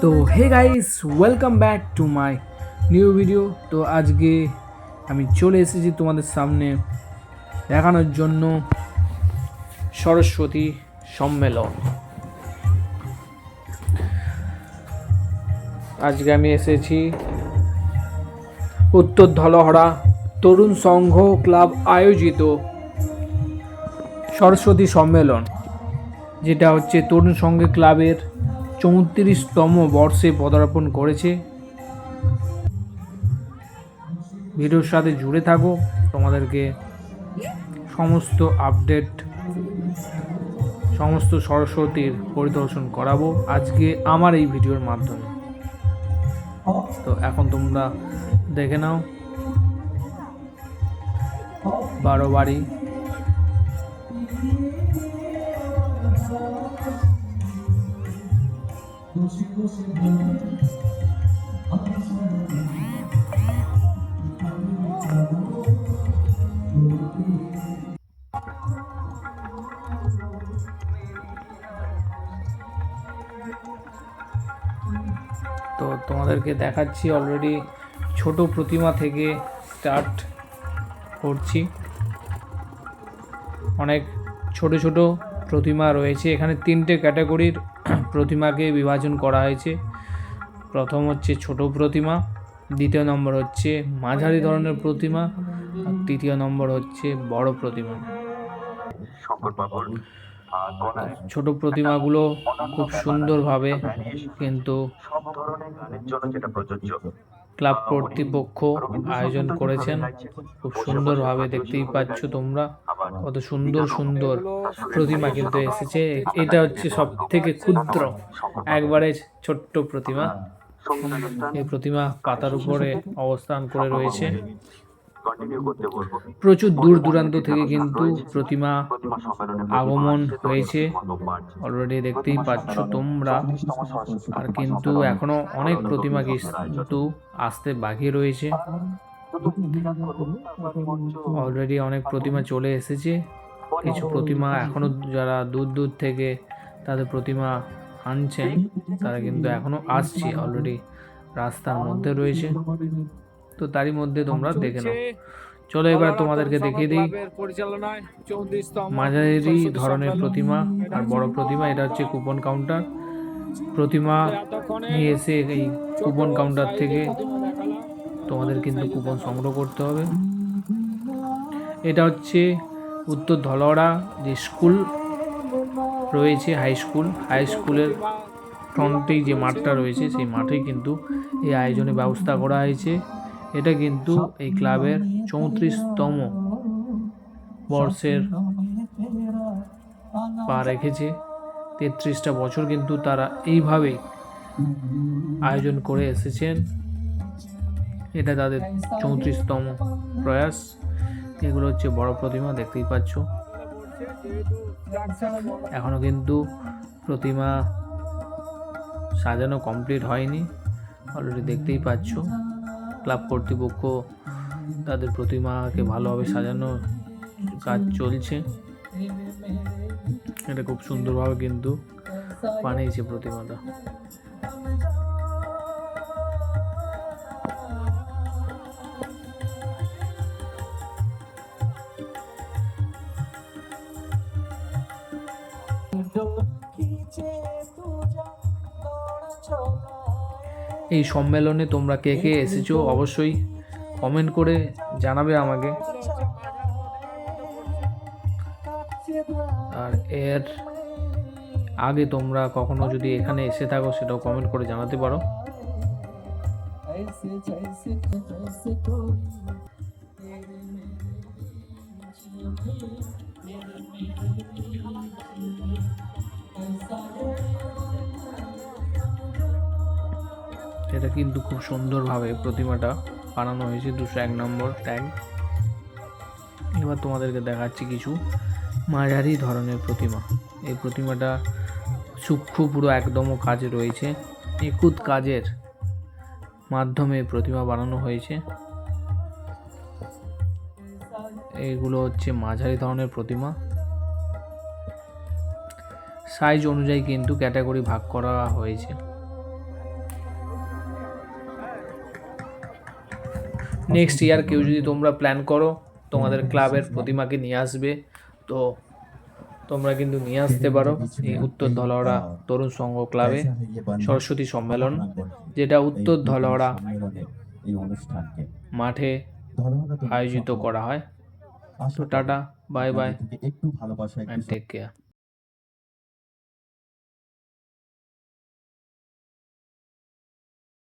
তো hey guys, welcome back to my new video. তো আজকে আমি চলে এসেছি তোমাদের সামনে দেখানোর জন্য সরস্বতী সম্মেলন। আজকে আমি এসেছি উত্তর ধলহরা তরুণ সংঘ ক্লাব আয়োজিত সরস্বতী সম্মেলন, যেটা হচ্ছে তরুণ সংঘ ক্লাবের 34তম বর্ষে পদার্পণ করেছে। ভিডিওর সাথে জুড়ে থাকো, তোমাদেরকে সমস্ত আপডেট, সমস্ত সরস্বতীর পরিদর্শন করাবো আজকে আমার এই ভিডিওর মাধ্যমে। তো এখন তোমরা দেখে নাও 12 বাড়ি। তো তোমাদেরকে দেখাচ্ছি, অলরেডি ছোট প্রতিমা থেকে স্টার্ট করছি। অনেক ছোট ছোট প্রতিমা রয়েছে এখানে। 3টে ক্যাটাগরির প্রতিমাকে বিভাজন করা হয়েছে। প্রথম হচ্ছে ছোট প্রতিমা, দ্বিতীয় নম্বর হচ্ছে মাঝারি ধরনের প্রতিমা, আর তৃতীয় নম্বর হচ্ছে বড় প্রতিমা। ছোট প্রতিমাগুলো খুব সুন্দরভাবে কিন্তু ক্লাব কর্তৃপক্ষ আয়োজন করেছেন। খুব সুন্দরভাবে দেখতেই পাচ্ছ তোমরা, কত সুন্দর সুন্দর প্রতিমা কিন্তু এসেছে। এটা হচ্ছে সব থেকে ক্ষুদ্র, একবারে ছোট্ট প্রতিমা। এই প্রতিমা পাতার উপরে অবস্থান করে রয়েছে। প্রচুর দূর দূরান্ত থেকে কিন্তু প্রতিমা আগমন হয়েছে, অলরেডি দেখতেই পাচ্ছ তোমরা। আর কিন্তু এখনো অনেক প্রতিমা কিন্তু আসতে বাকি রয়েছে। অলরেডি অনেক প্রতিমা চলে এসেছে। কিছু প্রতিমা এখনো যারা দূর দূর থেকে তাদের প্রতিমা আনছেন, তারা কিন্তু এখনো আসছে, অলরেডি রাস্তার মধ্যে রয়েছে। তো তারই মধ্যে তোমরা দেখে নাও। চলো এবার তোমাদেরকে দেখিয়ে দিই মাঝারি ধরনের প্রতিমা আর বড় প্রতিমা। এটা হচ্ছে কুপন কাউন্টার। প্রতিমা নিয়ে এসে এই কুপন কাউন্টার থেকে তোমাদের কিন্তু কুপন সংগ্রহ করতে হবে। এটা হচ্ছে উত্তর ধলহরা যে স্কুল রয়েছে, হাই স্কুলের ফ্রন্টেই যে মাঠটা রয়েছে, সেই মাঠেই কিন্তু এই আয়োজনের ব্যবস্থা করা হয়েছে। এটা কিন্তু এই ক্লাবের 34তম বর্ষের পা রেখেছে। 33টা বছর কিন্তু তারা এইভাবেই আয়োজন করে এসেছেন। এটা তাদের 34তম প্রয়াস। এগুলো হচ্ছে বড় প্রতিমা, দেখতেই পাচ্ছ। এখনো কিন্তু প্রতিমা সাজানো কমপ্লিট হয়নি, অলরেডি দেখতেই পাচ্ছ। ক্লাব কর্তৃপক্ষ তাদের প্রতিমাকে ভালোভাবে সাজানো কাজ চলছে। এটা খুব সুন্দরভাবে কিন্তু বানিয়েছে প্রতিমাটা। এই সম্মেলনে তোমরা কে কে এসেছো অবশ্যই কমেন্ট করে জানাবে আমাকে। আর এর আগে তোমরা কখনো যদি এখানে এসে থাকো সেটাও কমেন্ট করে জানাতে পারো। এটা কিন্তু খুব সুন্দরভাবে প্রতিমাটা বানানো হয়েছে, 201 নম্বর ট্যাগ। এবার তোমাদেরকে দেখাচ্ছি কিছু মাঝারি ধরনের প্রতিমা। এই প্রতিমাটা সূক্ষ্ম পুরো একদমও কাজে রয়েছে, নিখুঁত কাজের মাধ্যমে প্রতিমা বানানো হয়েছে। এগুলো হচ্ছে মাঝারি ধরনের প্রতিমা। সাইজ অনুযায়ী কিন্তু ক্যাটাগরি ভাগ করা হয়েছে। নেক্সট ইয়ার কেউ যদি তোমরা প্ল্যান করো তোমাদের ক্লাবের প্রতিমাকে নিয়ে আসবে, তো তোমরা কিন্তু নিয়ে আসতে পারো এই উত্তর ধলাওড়া তরুণ সংঘ ক্লাবে সরস্বতী সম্মেলন, যেটা উত্তর ধলাওড়া মাঠে আয়োজিত করা হয়। তো tata, bye bye, and take care.